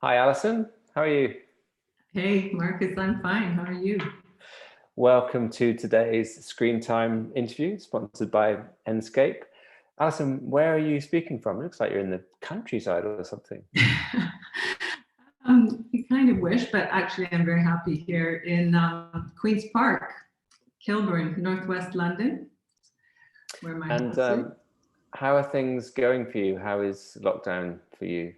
Hi, Alison. How are you? Hey, Marcus, I'm fine. How are you? Welcome to today's Screen Time interview, sponsored by Enscape. Alison, where are you speaking from? It looks like you're in the countryside or something. You kind of wish, but actually I'm very happy here in Queen's Park, Kilburn, northwest London, where my house is. How are things going for you? How is lockdown for you?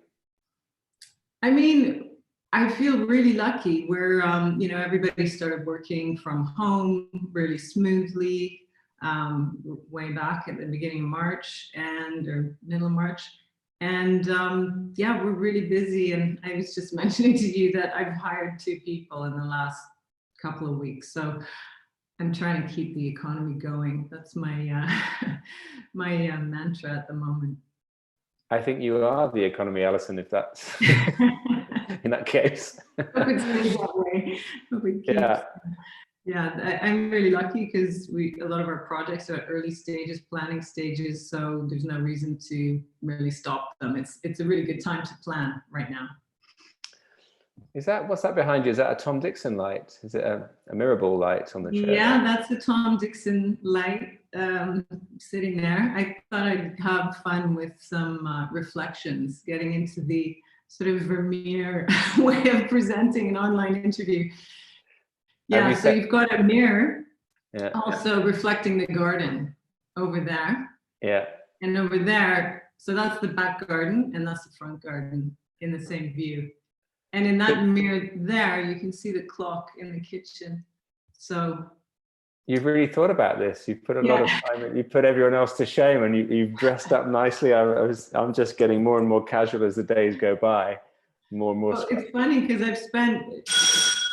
I mean, I feel really lucky. We're, everybody started working from home really smoothly way back at the beginning of March or middle of March. And yeah, we're really busy. And I was just mentioning to you that I've hired 2 people in the last couple of weeks. So I'm trying to keep the economy going. That's my my mantra at the moment. I think you are the economy, Alison, if that's in that case. Hope it stays that way. Hope it keeps. Yeah. Yeah, I'm really lucky because a lot of our projects are at early stages, planning stages, so there's no reason to really stop them. It's a really good time to plan right now. What's that behind you? Is that a Tom Dixon light? Is it a mirror ball light on the chair? Yeah, that's the Tom Dixon light sitting there. I thought I'd have fun with some reflections, getting into the sort of Vermeer way of presenting an online interview. Yeah, so you've got a mirror also reflecting the garden over there. Yeah. And over there, so that's the back garden and that's the front garden in the same view. And in that mirror there, you can see the clock in the kitchen. So you've really thought about this. You've put a lot of time in. You put everyone else to shame, and you've dressed up nicely. I'm just getting more and more casual as the days go by. More and more. Well, it's funny because I've spent. Oops!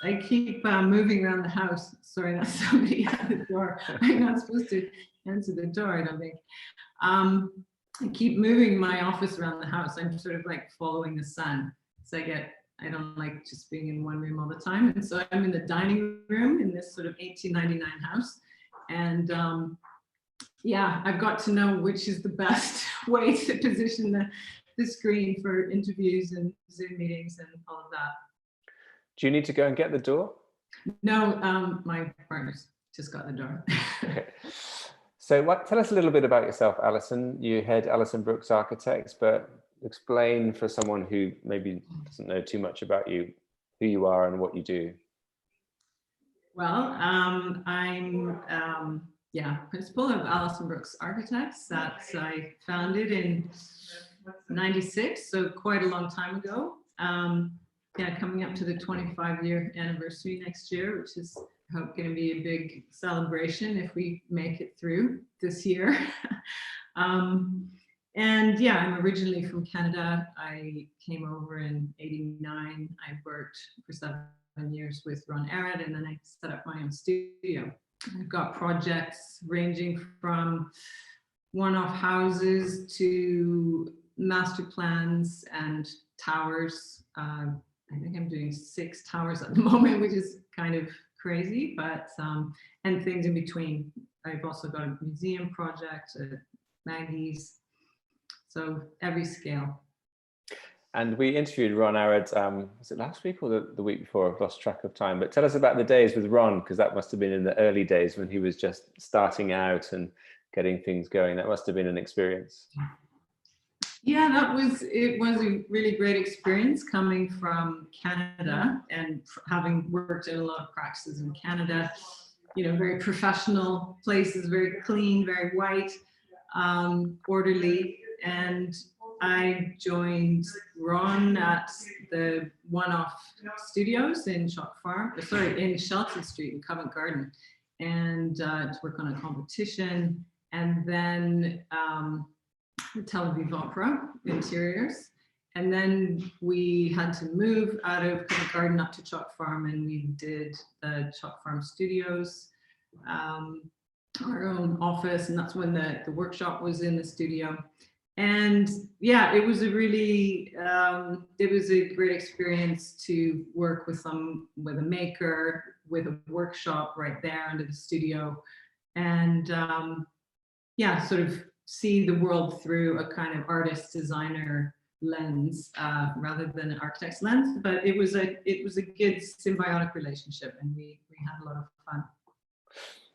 I keep moving around the house. Sorry, that's somebody at the door. I'm not supposed to answer the door, I don't think. I keep moving my office around the house. I'm sort of like following the sun. So I don't like just being in one room all the time. And so I'm in the dining room in this sort of 1899 house. And yeah, I've got to know which is the best way to position the screen for interviews and Zoom meetings and all of that. Do you need to go and get the door? No, my partner's just got the door. Okay. So tell us a little bit about yourself, Alison. You head Alison Brooks Architects, but explain for someone who maybe doesn't know too much about you, who you are and what you do. Well, I'm principal of Alison Brooks Architects that I founded in '96, so quite a long time ago. Coming up to the 25-year anniversary next year, which is I hope going to be a big celebration if we make it through this year. And yeah, I'm originally from Canada. I came over in '89. I worked for 7 years with Ron Arad, and then I set up my own studio. I've got projects ranging from one-off houses to master plans and towers. I think I'm doing 6 towers at the moment, which is kind of crazy, but and things in between. I've also got a museum project at Maggie's. So every scale. And we interviewed Ron Arad, was it last week or the week before? I've lost track of time. But tell us about the days with Ron, because that must have been in the early days when he was just starting out and getting things going. That must have been an experience. Yeah, it was a really great experience coming from Canada and having worked in a lot of practices in Canada. Very professional places, very clean, very white, orderly. And I joined Ron at the one-off studios in in Shelton Street in Covent Garden, and to work on a competition. And then the Tel Aviv Opera interiors. And then we had to move out of Covent Garden up to Chalk Farm, and we did the Chalk Farm Studios, our own office, and that's when the workshop was in the studio. And yeah, it was a great experience to work with a maker, with a workshop right there under the studio, and sort of see the world through a kind of artist designer lens rather than an architect's lens, but it was a good symbiotic relationship, and we had a lot of fun.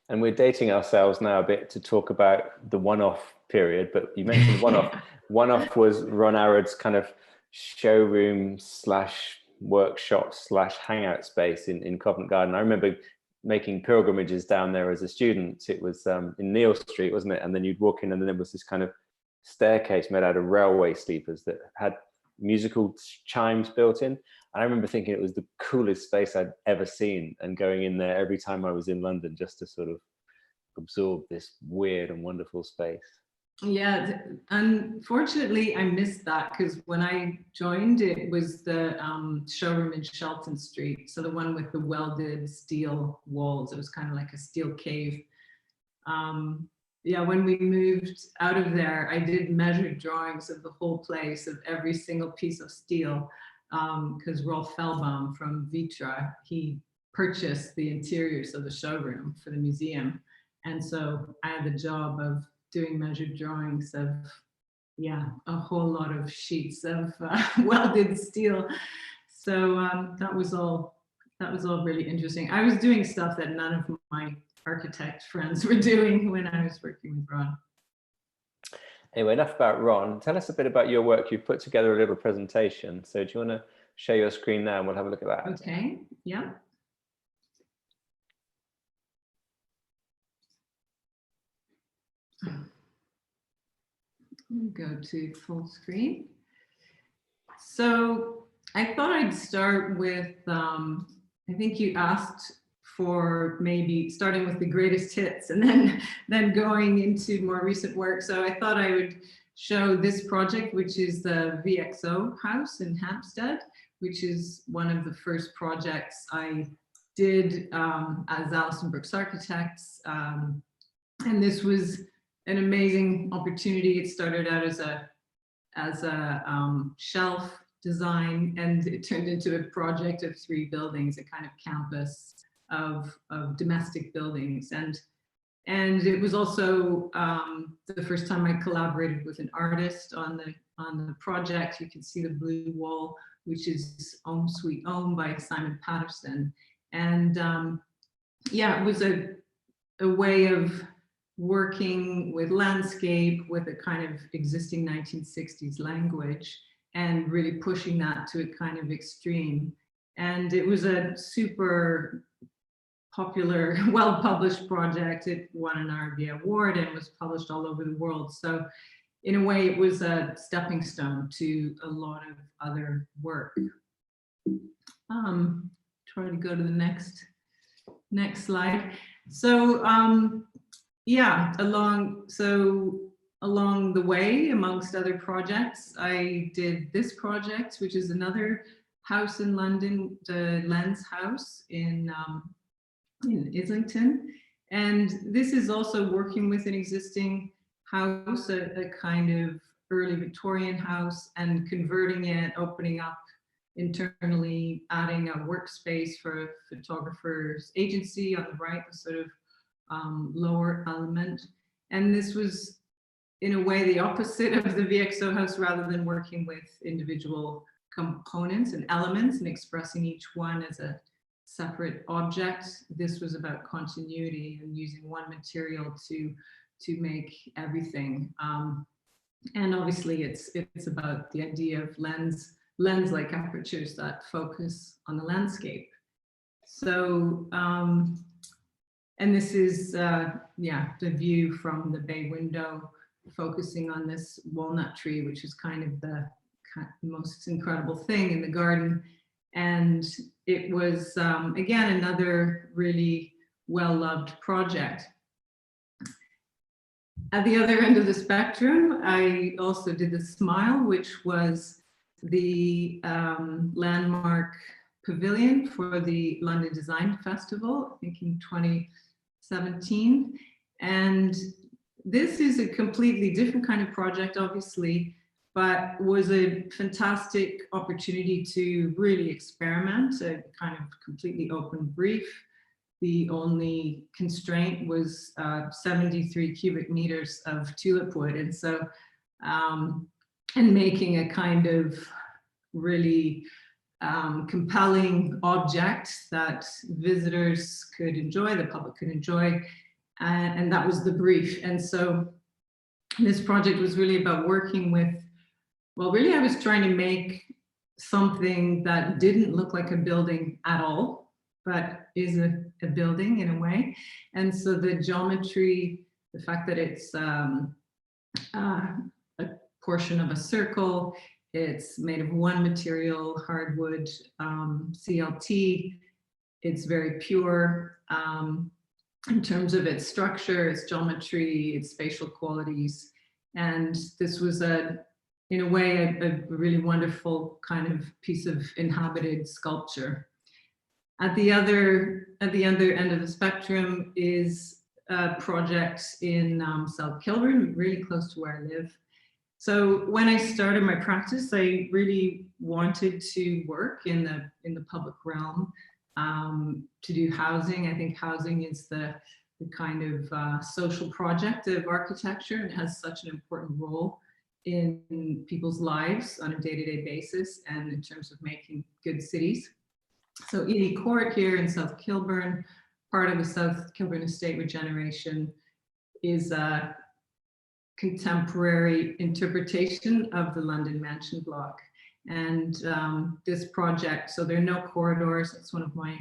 And we're dating ourselves now a bit to talk about the one-off period, but you mentioned one-off. One-off was Ron Arrad's kind of showroom slash workshop slash hangout space in Covent Garden. I remember making pilgrimages down there as a student. It was in Neal Street, wasn't it? And then you'd walk in and then there was this kind of staircase made out of railway sleepers that had musical chimes built in. And I remember thinking it was the coolest space I'd ever seen, and going in there every time I was in London just to sort of absorb this weird and wonderful space. Yeah, unfortunately, I missed that, because when I joined, it was the showroom in Shelton Street. So the one with the welded steel walls. It was kind of like a steel cave. Yeah, when we moved out of there, I did measured drawings of the whole place, of every single piece of steel, because Rolf Fellbaum from Vitra, he purchased the interiors of the showroom for the museum. And so I had the job of doing measured drawings of, yeah, a whole lot of sheets of welded steel. So that was all really interesting. I was doing stuff that none of my architect friends were doing when I was working with Ron. Anyway, enough about Ron. Tell us a bit about your work. You've put together a little presentation. So do you want to share your screen now and we'll have a look at that? Okay, yeah. Go to full screen. So I thought I'd start with, I think you asked for maybe starting with the greatest hits and then going into more recent work. So I thought I would show this project, which is the VXO house in Hampstead, which is one of the first projects I did as Alison Brooks Architects. And this was an amazing opportunity. It started out as a shelf design, and it turned into a project of 3 buildings, a kind of campus of domestic buildings. And it was also the first time I collaborated with an artist on the project. You can see the blue wall, which is Home Sweet Home by Simon Patterson. And yeah, it was a way of working with landscape with a kind of existing 1960s language and really pushing that to a kind of extreme. And it was a super popular, well-published project. It won an RBA award and was published all over the world. So in a way, it was a stepping stone to a lot of other work. Try to go to the next slide. So yeah, along the way, amongst other projects, I did this project, which is another house in London, the Lens House in Islington. And this is also working with an existing house, a kind of early Victorian house, and converting it, opening up internally, adding a workspace for a photographer's agency on the right, the sort of lower element. And this was in a way the opposite of the VXO house. Rather than working with individual components and elements and expressing each one as a separate object, this was about continuity and using one material to make everything. And obviously it's about the idea of lens-like apertures that focus on the landscape. So and this is yeah, the view from the bay window, focusing on this walnut tree, which is kind of the most incredible thing in the garden. And it was, again, another really well-loved project. At the other end of the spectrum, I also did the Smile, which was the landmark pavilion for the London Design Festival, I think in 2017. And this is a completely different kind of project, obviously, but was a fantastic opportunity to really experiment, a kind of completely open brief. The only constraint was 73 cubic meters of tulip wood. And so and making a kind of really compelling object that visitors could enjoy, the public could enjoy, and that was the brief. And so this project was really about working with, well, really I was trying to make something that didn't look like a building at all, but is a building in a way. And so the geometry, the fact that it's a portion of a circle, it's made of one material, hardwood, CLT, it's very pure in terms of its structure, its geometry, its spatial qualities. And this was in a way, a really wonderful kind of piece of inhabited sculpture. At the other end of the spectrum is a project in South Kilburn, really close to where I live. So when I started my practice, I really wanted to work in the public realm, to do housing. I think housing is the kind of social project of architecture, and has such an important role in people's lives on a day-to-day basis and in terms of making good cities. So Ely Court here in South Kilburn, part of the South Kilburn Estate regeneration, is a contemporary interpretation of the London Mansion block. And this project, so there are no corridors. It's one of my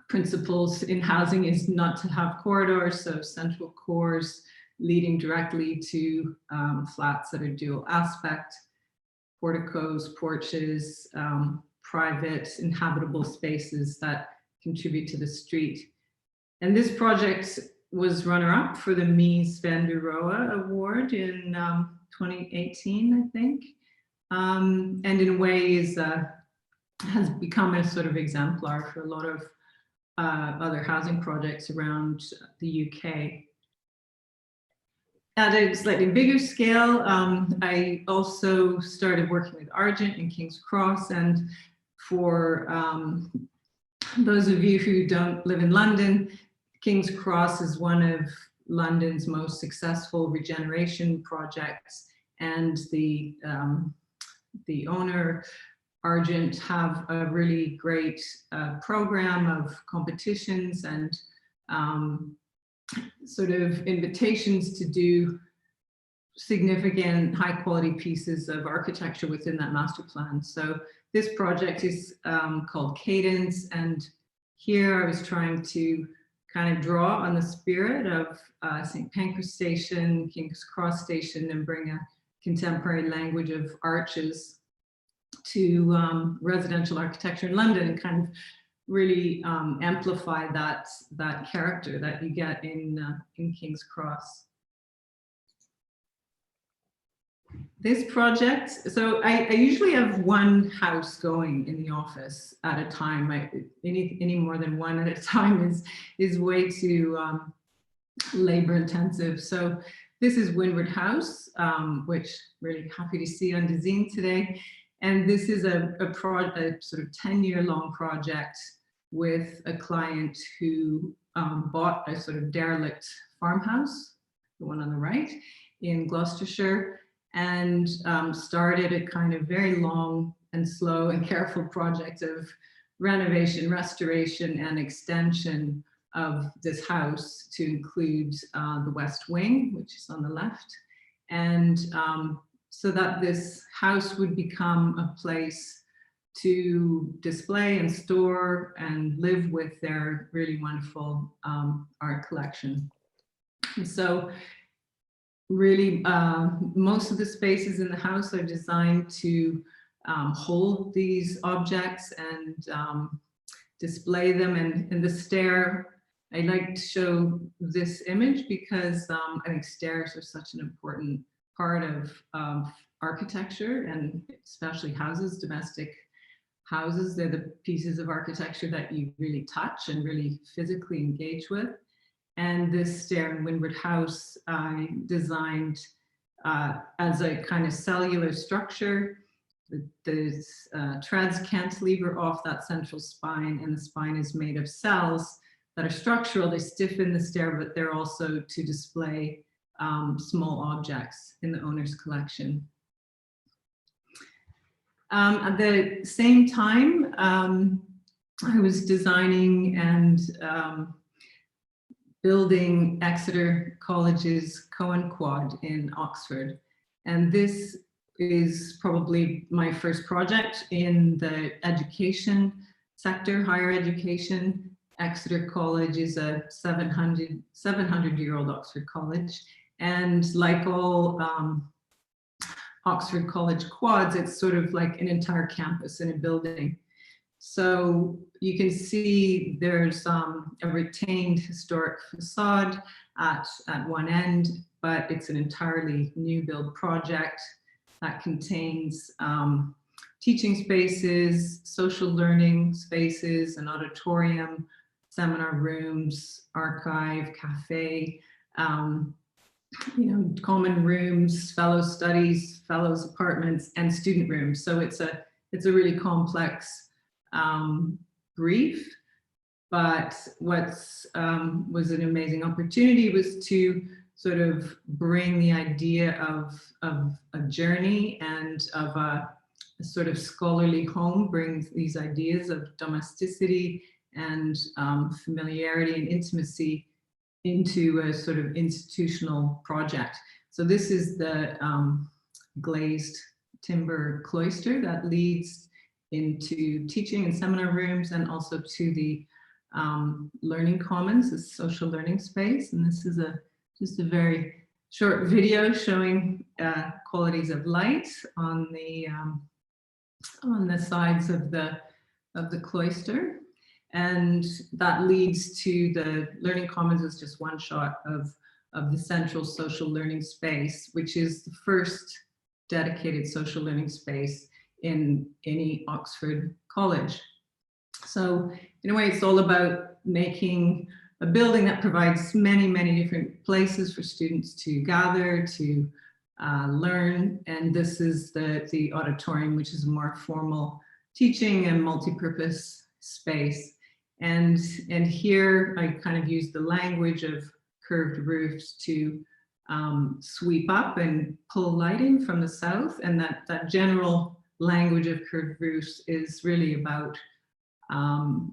principles in housing, is not to have corridors, so central cores leading directly to flats that are dual aspect, porticos, porches, private inhabitable spaces that contribute to the street. And this project was runner-up for the Mies van der Rohe Award in 2018, I think. And in ways has become a sort of exemplar for a lot of other housing projects around the UK. At a slightly bigger scale, I also started working with Argent in King's Cross. And for those of you who don't live in London, King's Cross is one of London's most successful regeneration projects. And the owner, Argent, have a really great program of competitions and sort of invitations to do significant high quality pieces of architecture within that master plan. So this project is called Cadence, and here I was trying to kind of draw on the spirit of St. Pancras Station, King's Cross Station, and bring a contemporary language of arches to residential architecture in London, and kind of really amplify that character that you get in King's Cross. This project, so I usually have one house going in the office at a time. Any more than one at a time is way too labor intensive. So this is Windward House, which really happy to see on Dezeen today. And this is a sort of 10-year long project with a client who bought a sort of derelict farmhouse, the one on the right, in Gloucestershire, and started a kind of very long and slow and careful project of renovation, restoration, and extension of this house to include the West Wing, which is on the left. And so that this house would become a place to display and store and live with their really wonderful art collection. And so really most of the spaces in the house are designed to hold these objects and display them. And the stair, I like to show this image because I think stairs are such an important part of architecture, and especially houses, domestic houses. They're the pieces of architecture that you really touch and really physically engage with. And this stair in Windward House I designed as a kind of cellular structure. There's treads cantilever off that central spine, and the spine is made of cells that are structural. They stiffen the stair, but they're also to display small objects in the owner's collection. At the same time, I was designing and building Exeter College's Cohen Quad in Oxford. And this is probably my first project in the education sector, higher education. Exeter College is a 700-year-old Oxford college. And like all Oxford College quads, it's sort of like an entire campus in a building. So you can see there's a retained historic facade at one end, but it's an entirely new build project that contains teaching spaces, social learning spaces, an auditorium, seminar rooms, archive, cafe, common rooms, fellows studies, fellows apartments, and student rooms. So it's a really complex brief, but what's was an amazing opportunity was to sort of bring the idea of a journey and of a sort of scholarly home, brings these ideas of domesticity and familiarity and intimacy into a sort of institutional project. So this is the glazed timber cloister that leads into teaching and seminar rooms, and also to the learning commons, the social learning space. And this is just a very short video showing qualities of light on the sides of the cloister. And that leads to the learning commons is just one shot of the central social learning space, which is the first dedicated social learning space in any Oxford college. So in a way, it's all about making a building that provides many, many different places for students to gather, to learn. And this is the auditorium, which is a more formal teaching and multi-purpose space. And here I kind of use the language of curved roofs to sweep up and pull light in from the south. And that general language of curved roofs is really about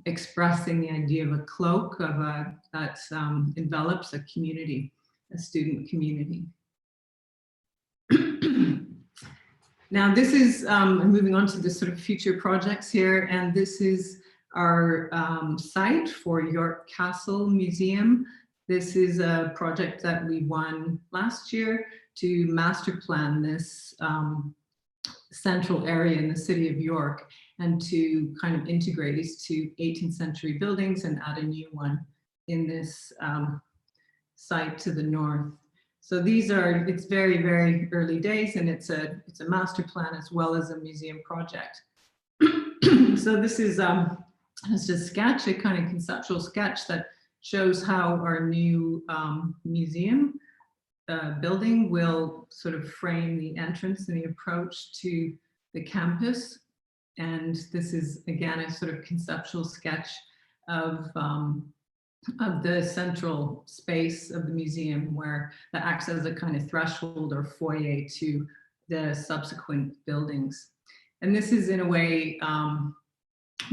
expressing the idea of a cloak that envelops a community, a student community. Now this is, I'm moving on to the sort of future projects here, and this is our site for York Castle Museum. This is a project that we won last year to master plan this central area in the city of York, and to kind of integrate these two 18th century buildings and add a new one in this site to the north. So these are, it's very, very early days, and it's a master plan as well as a museum project. So this is just a sketch, a kind of conceptual sketch that shows how our new museum building will sort of frame the entrance and the approach to the campus. And this is, again, a sort of conceptual sketch of the central space of the museum, where that acts as a kind of threshold or foyer to the subsequent buildings. And this is, in a way,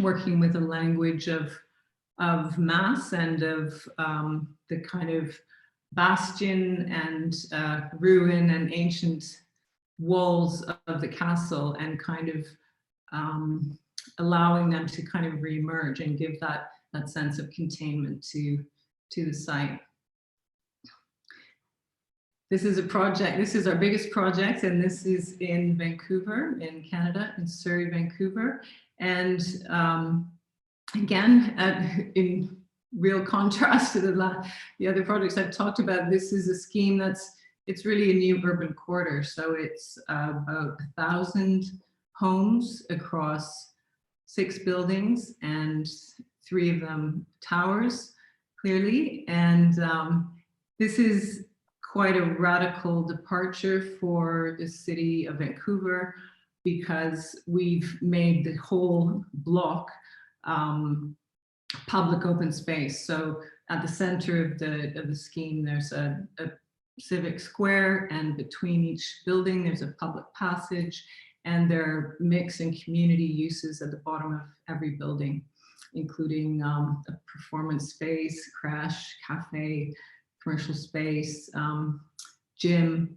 working with a language of mass and of the kind of bastion and ruin and ancient walls of the castle, and kind of allowing them to kind of re-emerge and give that sense of containment to the site. This is a project, this is our biggest project, and this is in Vancouver, in Canada, in Surrey, Vancouver. And again, in real contrast to the other projects I've talked about, this is a scheme it's really a new urban quarter. So it's about 1,000 homes across 6 buildings, and 3 of them towers, clearly. And this is quite a radical departure for the city of Vancouver, because we've made the whole block public open space. So at the center of the scheme, there's a civic square, and between each building there's a public passage, and there are mix and community uses at the bottom of every building, including a performance space, crash, cafe, commercial space, gym,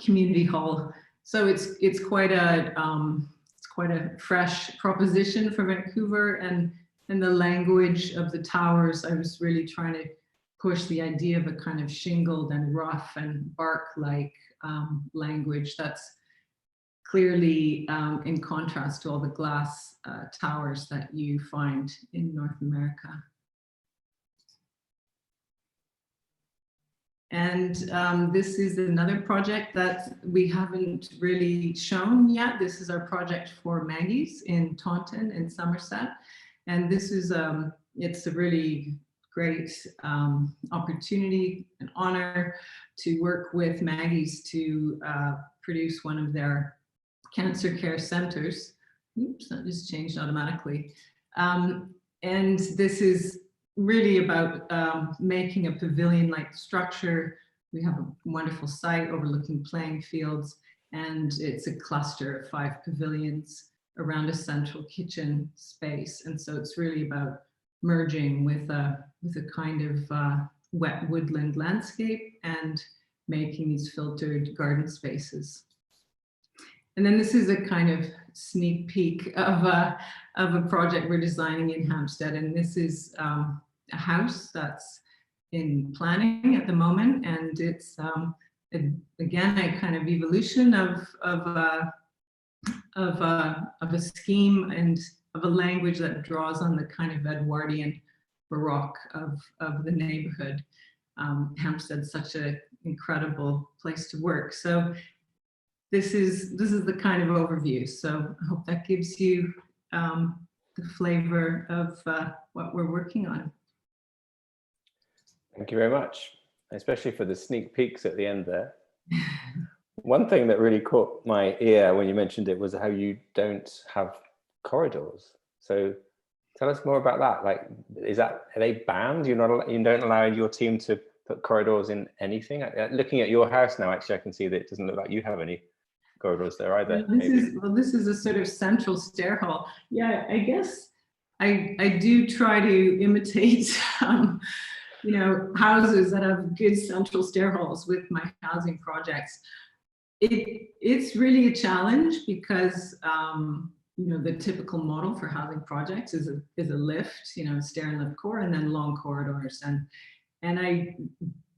community hall. So it's quite a fresh proposition for Vancouver, and the language of the towers, I was really trying to push the idea of a kind of shingled and rough and bark-like language that's clearly in contrast to all the glass towers that you find in North America. And this is another project that we haven't really shown yet. This is our project for Maggie's in Taunton in Somerset. And this is, it's a really great opportunity and honor to work with Maggie's to produce one of their cancer care centers. Oops, that just changed automatically. And this is really about making a pavilion-like structure. We have a wonderful site overlooking playing fields, and it's a cluster of 5 pavilions around a central kitchen space. And so it's really about merging with a kind of wet woodland landscape and making these filtered garden spaces. And then this is a kind of sneak peek of a project we're designing in Hampstead. And this is a house that's in planning at the moment. And it's, again, a kind of evolution of a scheme and of a language that draws on the kind of Edwardian Baroque of the neighborhood. Hampstead's such an incredible place to work. So this is the kind of overview. So I hope that gives you the flavor of what we're working on. Thank you very much, especially for the sneak peeks at the end there. One thing that really caught my ear when you mentioned it was how you don't have corridors. So tell us more about that. Like, are they banned? You don't allow your team to put corridors in anything? Looking at your house now, actually, I can see that it doesn't look like you have any corridors there either. This is a sort of central stair hall. Yeah, I guess I do try to imitate you know, houses that have good central stair halls with my housing projects. It's really a challenge because you know, the typical model for housing projects is a lift, you know, stair and lift core, and then long corridors, and I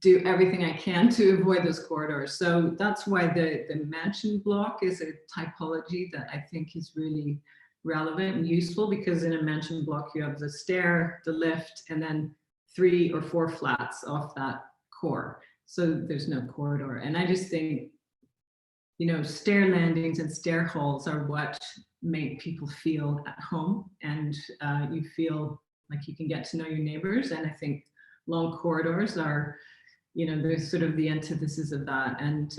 do everything I can to avoid those corridors. So that's why the mansion block is a typology that I think is really relevant and useful, because in a mansion block you have the stair, the lift, and then 3 or 4 flats off that core. So there's no corridor. And I just think, you know, stair landings and stair halls are what make people feel at home, and you feel like you can get to know your neighbors. And I think long corridors are, you know, they're sort of the antithesis of that. And,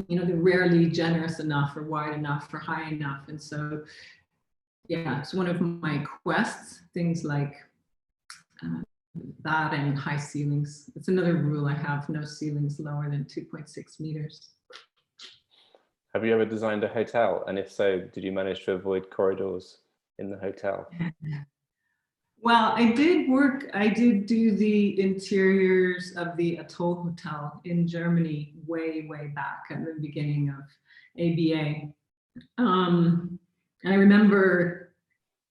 you know, they're rarely generous enough or wide enough or high enough. And so, yeah, it's one of my quests, things like that and high ceilings. It's another rule I have, no ceilings lower than 2.6 meters. Have you ever designed a hotel? And if so, did you manage to avoid corridors in the hotel? Well, I did do the interiors of the Atoll Hotel in Germany way back at the beginning of ABA. And I remember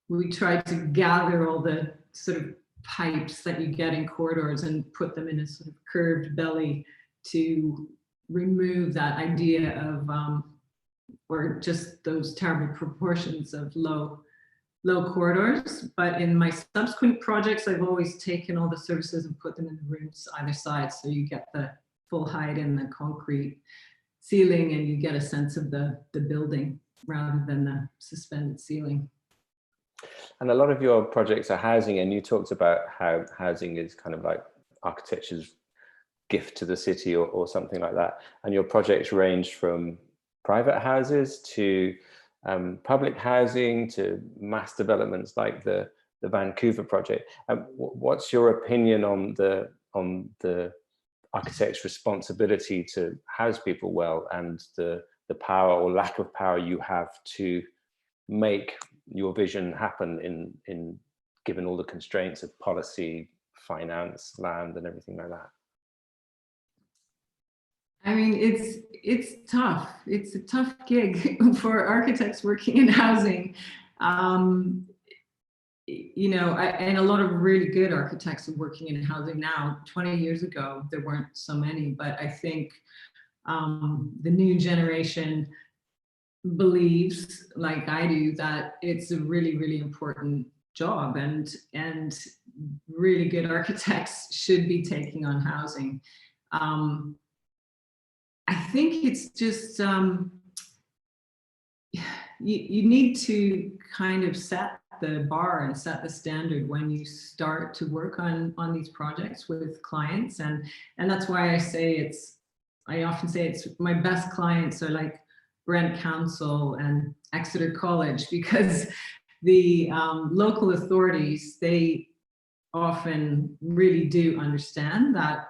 we tried to gather all the sort of pipes that you get in corridors and put them in a sort of curved belly to remove that idea of, or just those terrible proportions of low corridors. But in my subsequent projects, I've always taken all the services and put them in the rooms either side, so you get the full height and the concrete ceiling, and you get a sense of the building rather than the suspended ceiling. And a lot of your projects are housing, and you talked about how housing is kind of like architecture's gift to the city or something like that. And your projects range from private houses to public housing to mass developments like the Vancouver project. What's your opinion on the architect's responsibility to house people well, and the power or lack of power you have to make your vision happen in given all the constraints of policy, finance, land, and everything like that? I mean, it's tough. It's a tough gig for architects working in housing. You know, and a lot of really good architects are working in housing now. 20 years ago, there weren't so many, but I think the new generation believes, like I do, that it's a really, really important job, and really good architects should be taking on housing. I think it's just you need to kind of set the bar and set the standard when you start to work on these projects with clients, and that's why I often say it's my best clients are like Brent Council and Exeter College, because the local authorities, they often really do understand that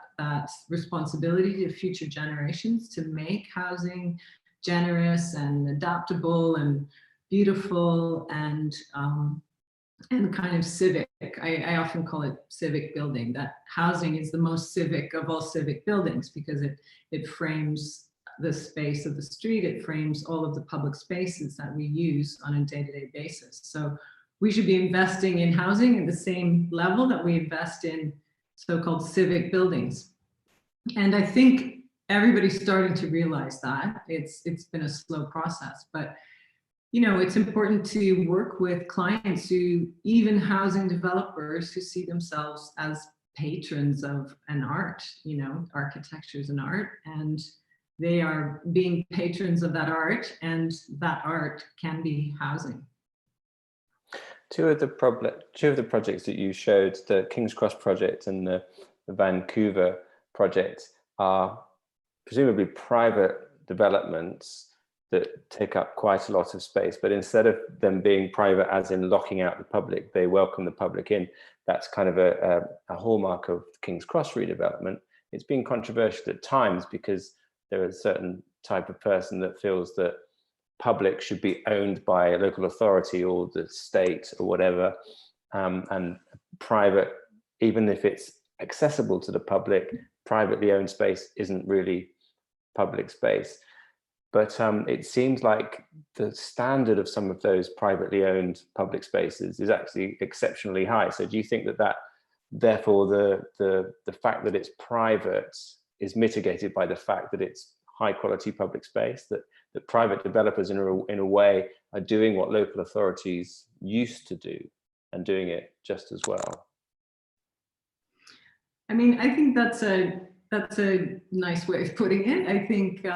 responsibility to future generations to make housing generous and adaptable and beautiful and kind of civic. I often call it civic building, that housing is the most civic of all civic buildings, because it frames the space of the street, it frames all of the public spaces that we use on a day-to-day basis. So we should be investing in housing at the same level that we invest in so-called civic buildings. And I think everybody's starting to realize that. It's been a slow process, but you know, it's important to work with clients who, even housing developers who see themselves as patrons of an art, you know, architecture is an art, and they are being patrons of that art, and that art can be housing. Two of the projects that you showed, the King's Cross project and the Vancouver project, are presumably private developments that take up quite a lot of space, but instead of them being private as in locking out the public, they welcome the public in. That's kind of a hallmark of King's Cross redevelopment. It's been controversial at times because there is a certain type of person that feels that public should be owned by a local authority or the state or whatever, and private, even if it's accessible to the public, privately owned space isn't really public space. But it seems like the standard of some of those privately owned public spaces is actually exceptionally high. So do you think that therefore the fact that it's private is mitigated by the fact that it's high quality public space, that private developers in a way are doing what local authorities used to do and doing it just as well? I mean, I think that's a nice way of putting it. I think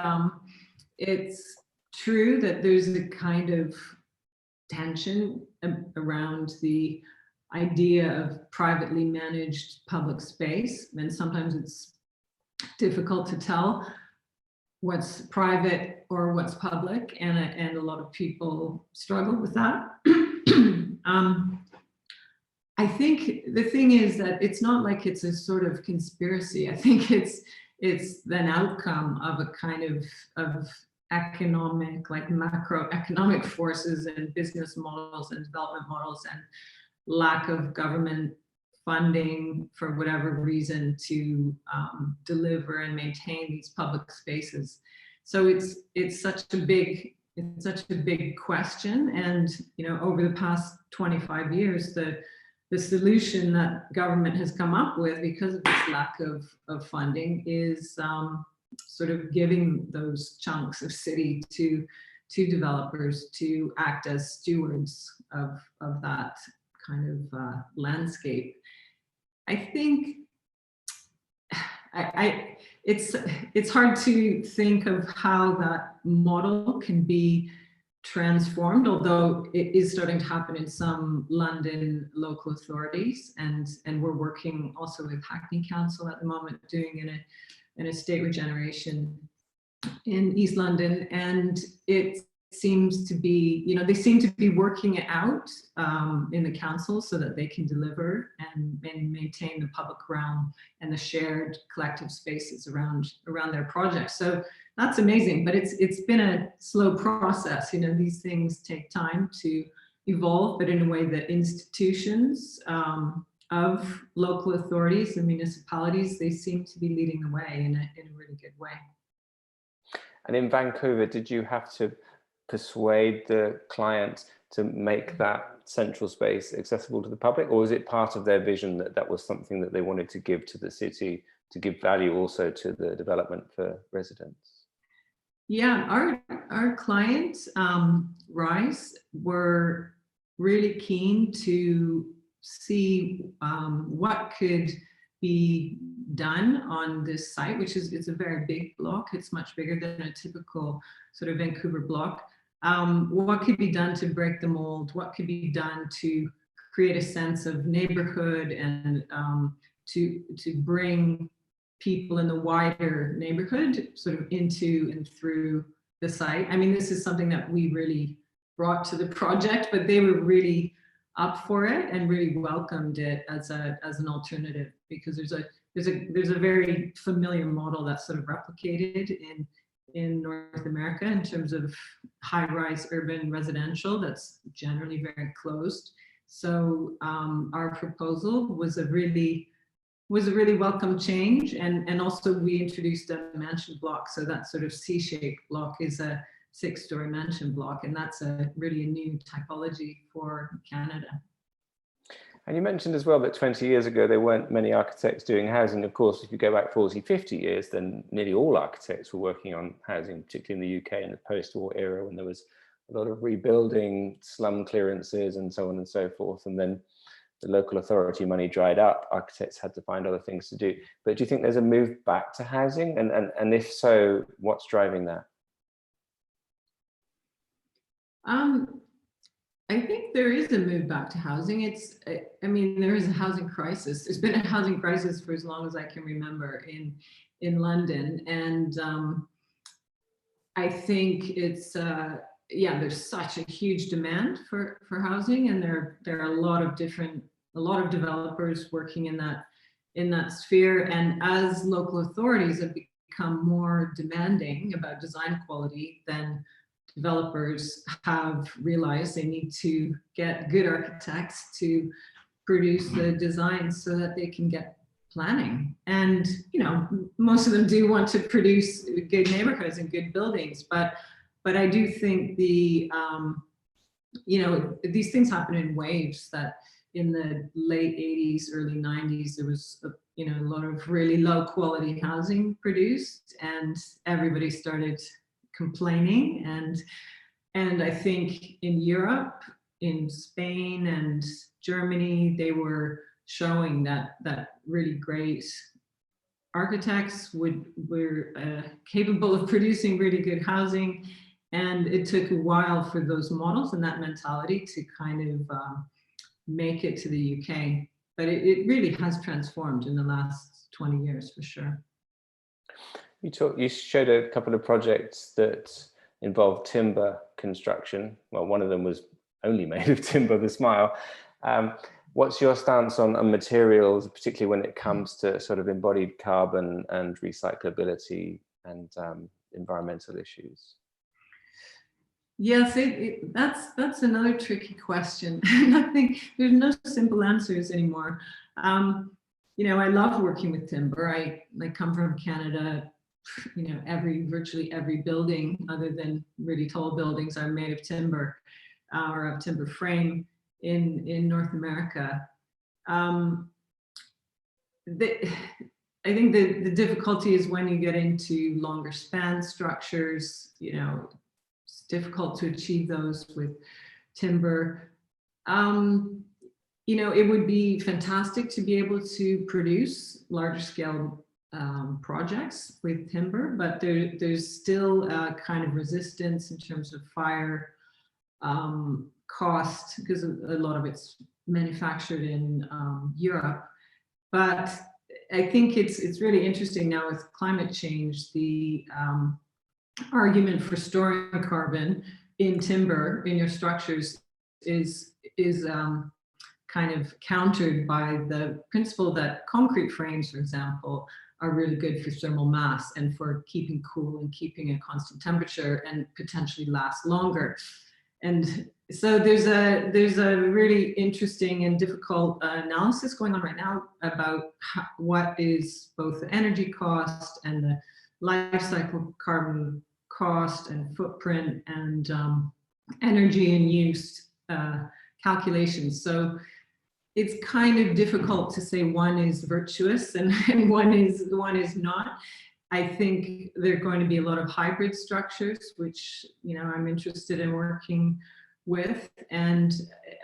it's true that there's a kind of tension around the idea of privately managed public space, and sometimes it's difficult to tell what's private or what's public, and a lot of people struggle with that. I think the thing is that it's not like it's a sort of conspiracy. I think it's an outcome of a kind of economic, like macroeconomic forces and business models and development models, and lack of government funding for whatever reason to deliver and maintain these public spaces. So it's such a big question, and you know, over the past 25 years, the solution that government has come up with, because of this lack of funding, is sort of giving those chunks of city to developers to act as stewards of that kind of landscape. I think it's hard to think of how that model can be transformed, although it is starting to happen in some London local authorities, and we're working also with Hackney Council at the moment, doing an estate regeneration in East London, and it's seems to be, you know, they seem to be working it out in the council so that they can deliver and maintain the public realm and the shared collective spaces around their projects. So that's amazing, but it's been a slow process. You know, these things take time to evolve, but in a way that institutions of local authorities and municipalities, they seem to be leading the way in a really good way. And in Vancouver, did you have to persuade the client to make that central space accessible to the public, or was it part of their vision that that was something that they wanted to give to the city, to give value also to the development for residents? Yeah, our clients, Rise, were really keen to see what could be done on this site, which is, it's a very big block. It's much bigger than a typical sort of Vancouver block. What could be done to break the mold? What could be done to create a sense of neighborhood and to bring people in the wider neighborhood sort of into and through the site? I mean, this is something that we really brought to the project, but they were really up for it and really welcomed it as an alternative, because there's a very familiar model that's sort of replicated in North America in terms of high-rise urban residential that's generally very closed. So our proposal was a really welcome change, and also we introduced a mansion block. So that sort of C-shaped block is a 6-story mansion block, and that's really a new typology for Canada. And you mentioned as well that 20 years ago, there weren't many architects doing housing. Of course, if you go back 40, 50 years, then nearly all architects were working on housing, particularly in the UK in the post-war era, when there was a lot of rebuilding, slum clearances and so on and so forth. And then the local authority money dried up, architects had to find other things to do. But do you think there's a move back to housing? And if so, what's driving that? I think there is a move back to housing. I mean, there is a housing crisis. There's been a housing crisis for as long as I can remember in London. And I think it's, yeah, there's such a huge demand for housing, and there are a lot of developers working in that sphere. And as local authorities have become more demanding about design quality, then developers have realized they need to get good architects to produce the designs so that they can get planning. And, you know, most of them do want to produce good neighborhoods and good buildings, but I do think you know, these things happen in waves. That in the late 80s, early 90s, there was you know, a lot of really low quality housing produced, and everybody started complaining. And I think in Europe, in Spain and Germany, they were showing that really great architects were capable of producing really good housing. And it took a while for those models and that mentality to kind of make it to the UK. But it really has transformed in the last 20 years, for sure. You showed a couple of projects that involved timber construction. Well, one of them was only made of timber, the Smile. What's your stance on materials, particularly when it comes to sort of embodied carbon and recyclability and environmental issues? Yes, that's another tricky question. I think there's no simple answers anymore. You know, I love working with timber. I come from Canada. You know, virtually every building, other than really tall buildings, are made of timber or of timber frame in North America. I think the difficulty is when you get into longer span structures. You know, it's difficult to achieve those with timber. You know, it would be fantastic to be able to produce larger scale projects with timber, but there's still a kind of resistance in terms of fire cost, because a lot of it's manufactured in Europe. But I think it's really interesting now with climate change. The argument for storing carbon in timber in your structures is kind of countered by the principle that concrete frames, for example, are really good for thermal mass and for keeping cool and keeping a constant temperature and potentially last longer. And so there's a really interesting and difficult analysis going on right now about what is both the energy cost and the life cycle carbon cost and footprint and energy and use calculations. So it's kind of difficult to say one is virtuous and one is not. I think there are going to be a lot of hybrid structures, which, you know, I'm interested in working with. And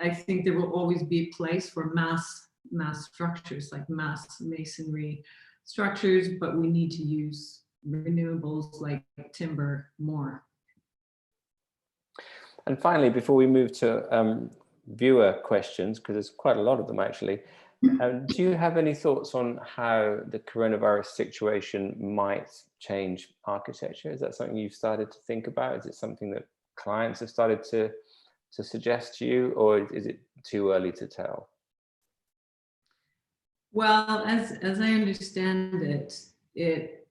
I think there will always be a place for mass structures, like mass masonry structures, but we need to use renewables like timber more. And finally, before we move to viewer questions, because there's quite a lot of them actually, do you have any thoughts on how the coronavirus situation might change architecture? Is that something you've started to think about? Is it something that clients have started to suggest to you, or is it too early to tell? Well, as I understand it, it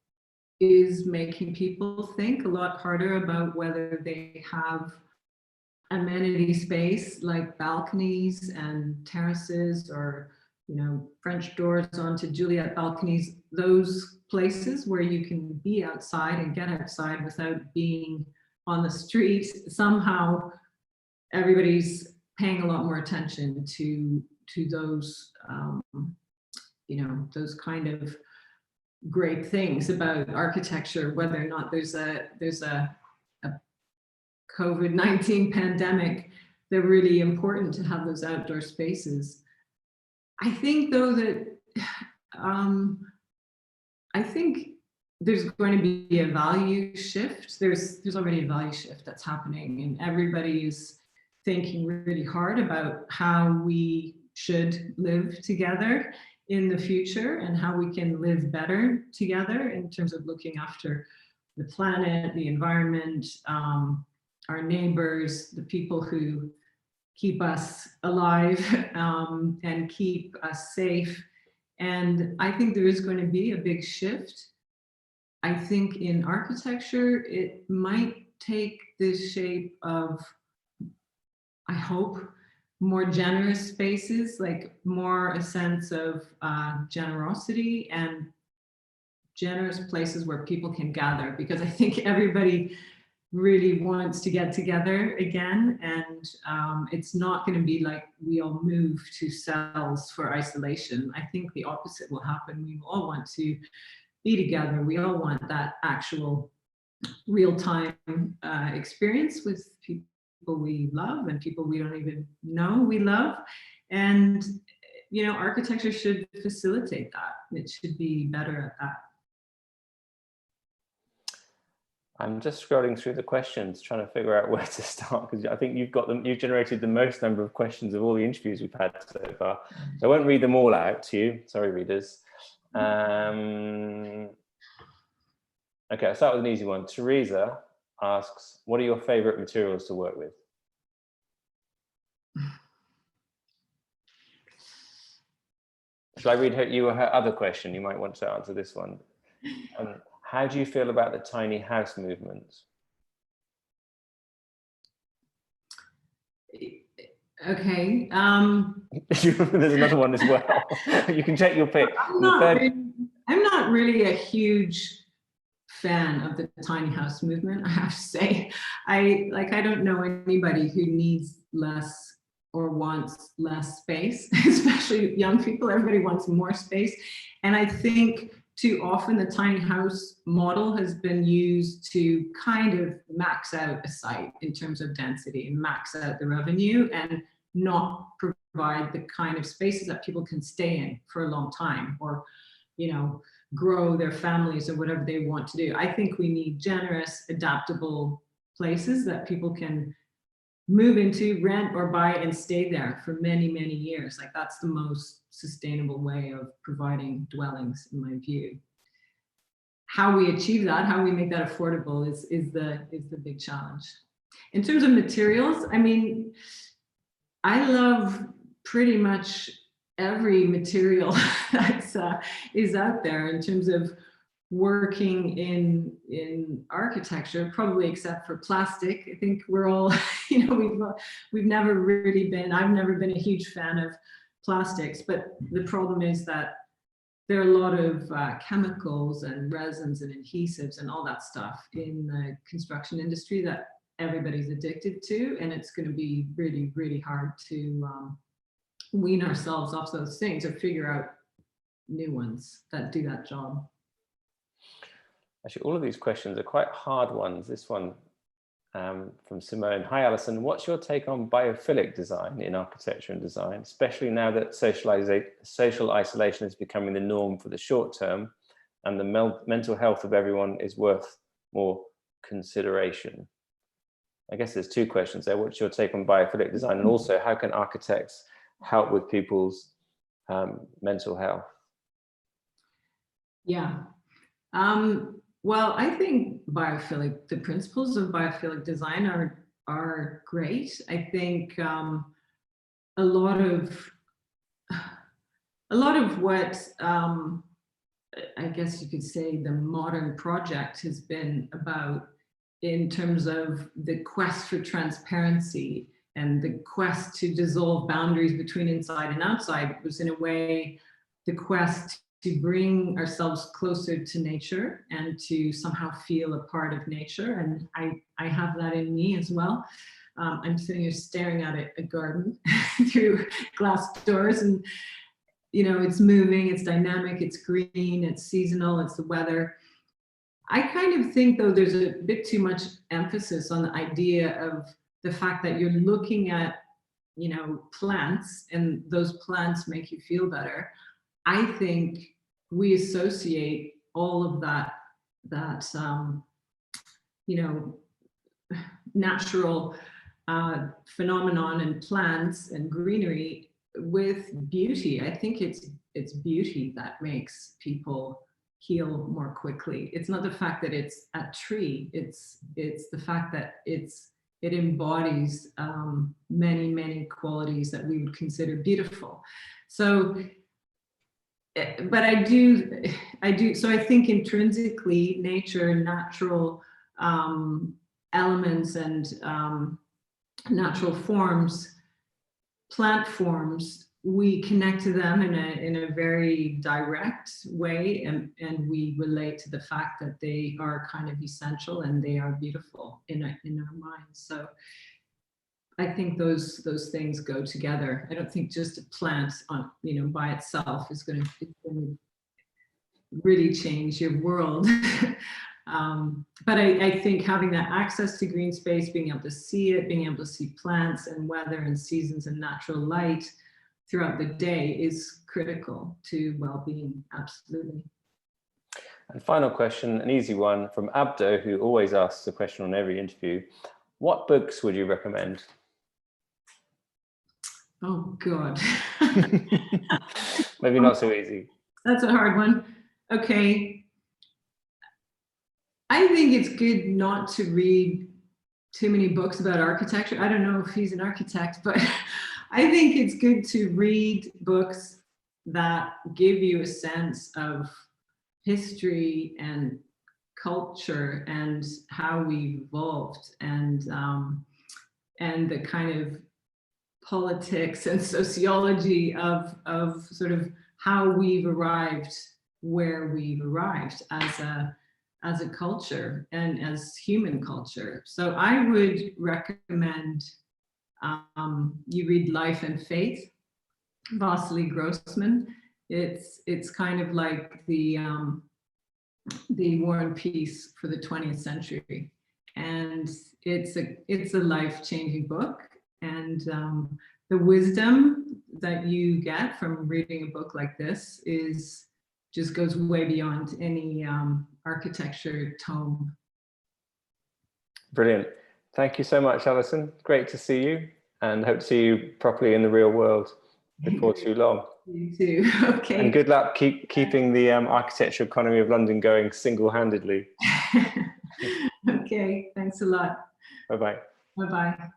is making people think a lot harder about whether they have amenity space like balconies and terraces, or, you know, French doors onto Juliet balconies, those places where you can be outside and get outside without being on the street. Somehow everybody's paying a lot more attention to those, you know, those kind of great things about architecture, whether or not there's a COVID-19 pandemic. They're really important to have those outdoor spaces. I think though that I think there's going to be a value shift. There's already a value shift that's happening, and everybody is thinking really hard about how we should live together in the future and how we can live better together in terms of looking after the planet, the environment, our neighbors, the people who keep us alive and keep us safe. And I think there is going to be a big shift. I think in architecture, it might take the shape of, I hope, more generous spaces, like more a sense of generosity and generous places where people can gather, because I think everybody really wants to get together again, and it's not going to be like we all move to cells for isolation. I think the opposite will happen. We all want to be together. We all want that actual real-time experience with people we love and people we don't even know we love. And, you know, architecture should facilitate that. It should be better at that. I'm just scrolling through the questions, trying to figure out where to start, because I think you've generated the most number of questions of all the interviews we've had so far. So I won't read them all out to you. Sorry, readers. Okay, I'll start with an easy one. Teresa asks, what are your favorite materials to work with? Shall I read her other question? You might want to answer this one. How do you feel about the tiny house movement? Okay. There's another one as well. You can take your pick. I'm not really a huge fan of the tiny house movement, I have to say. I don't know anybody who needs less or wants less space, especially young people. Everybody wants more space. And I think too often the tiny house model has been used to kind of max out a site in terms of density and max out the revenue, and not provide the kind of spaces that people can stay in for a long time, or, you know, grow their families or whatever they want to do. I think we need generous, adaptable places that people can move into, rent or buy, and stay there for many, many years. Like, that's the most sustainable way of providing dwellings, in my view. How we achieve that, how we make that affordable is the big challenge. In terms of materials, I mean, I love pretty much every material that is out there in terms of working in architecture, probably except for plastic. I think we're all, we've never really been, I've never been a huge fan of plastics, but the problem is that there are a lot of chemicals and resins and adhesives and all that stuff in the construction industry that everybody's addicted to, and it's going to be really, really hard to wean ourselves off those things or figure out new ones that do that job. Actually, all of these questions are quite hard ones. This one from Simone. Hi, Alison. What's your take on biophilic design in architecture and design, especially now that social isolation is becoming the norm for the short term and the mental health of everyone is worth more consideration? I guess there's two questions there. What's your take on biophilic design? And also, how can architects help with people's mental health? Yeah. Well, I think the principles of biophilic design are great. I think a lot of what I guess you could say the modern project has been about, in terms of the quest for transparency and the quest to dissolve boundaries between inside and outside, was in a way the quest to bring ourselves closer to nature and to somehow feel a part of nature. And I have that in me as well. I'm sitting here staring at a garden through glass doors, and it's moving, it's dynamic, it's green, it's seasonal, it's the weather. I kind of think, though, there's a bit too much emphasis on the idea of the fact that you're looking at, plants, and those plants make you feel better. I think we associate all of that natural phenomenon and plants and greenery with beauty. I think it's beauty that makes people heal more quickly. It's not the fact that it's a tree. It's the fact that it embodies many, many qualities that we would consider beautiful. So, but I do. So I think intrinsically, nature, natural elements, and natural forms, plant forms, we connect to them in a very direct way, and we relate to the fact that they are kind of essential and they are beautiful in our minds. So I think those things go together. I don't think just a plant on by itself is going to really change your world. But I think having that access to green space, being able to see it, being able to see plants and weather and seasons and natural light throughout the day is critical to well-being. Absolutely. And final question, an easy one from Abdo, who always asks the question on every interview. What books would you recommend? Oh, God. Maybe not so easy. That's a hard one. Okay. I think it's good not to read too many books about architecture. I don't know if he's an architect, but I think it's good to read books that give you a sense of history and culture and how we evolved, and the kind of politics and sociology of sort of how we've arrived where we've arrived as a culture and as human culture. So I would recommend you read Life and Faith, Vasily Grossman. It's kind of like the War and Peace for the 20th century, and it's a life-changing book. And the wisdom that you get from reading a book like this just goes way beyond any architecture tome. Brilliant. Thank you so much, Alison. Great to see you, and hope to see you properly in the real world before too long. You too. Okay. And good luck keeping the architecture economy of London going single-handedly. Okay. Thanks a lot. Bye-bye. Bye-bye.